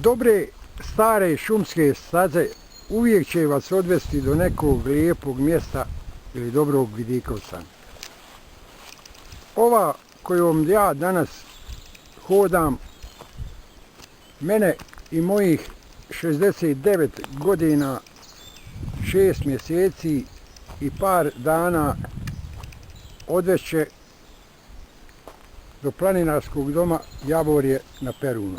Dobre stare šumske staze uvijek će vas odvesti do nekog lijepog mjesta ili dobrog vidikovca. Ova kojom ja danas hodam, mene i mojih 69 godina, 6 mjeseci i par dana odveće do planinarskog doma Javorje na Perunu.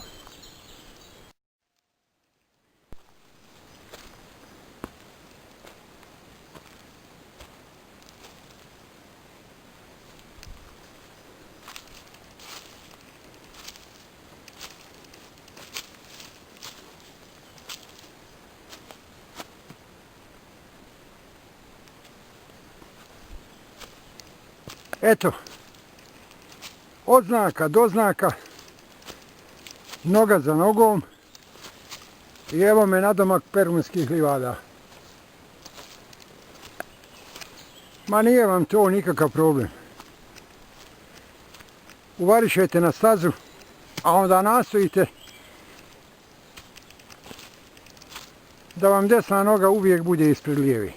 Eto, od znaka do znaka, noga za nogom i evo me nadomak Perunskih livada. Ma nije vam to nikakav problem. Uvarišete na stazu, a onda nastojite da vam desna noga uvijek bude ispred lijeve.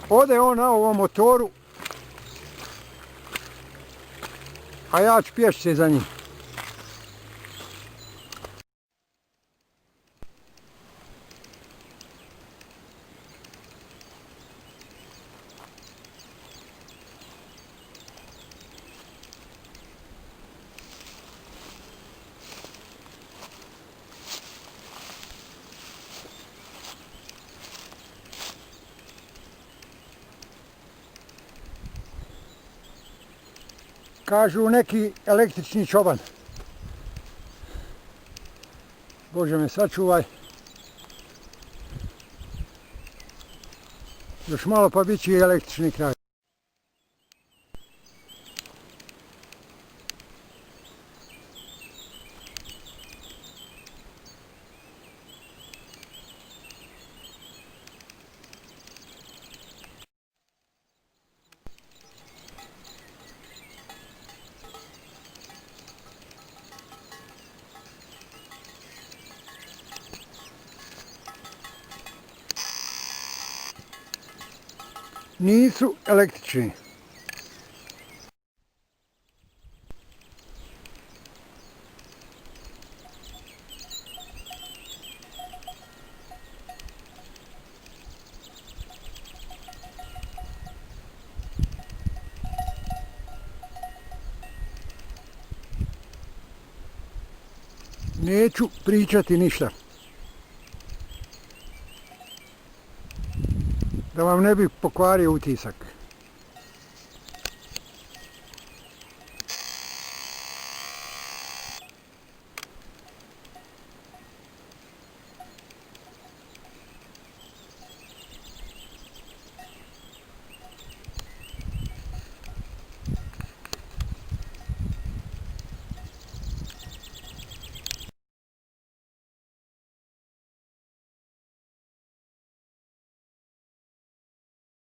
Ode on na ovom motoru, a ja ću pješće za njim. Kažu neki električni čoban. Bože me sačuvaj. Još malo pa bit će i električni kraj. Nisu električni. Neću pričati ništa. Da vam ne bi pokvario utisak.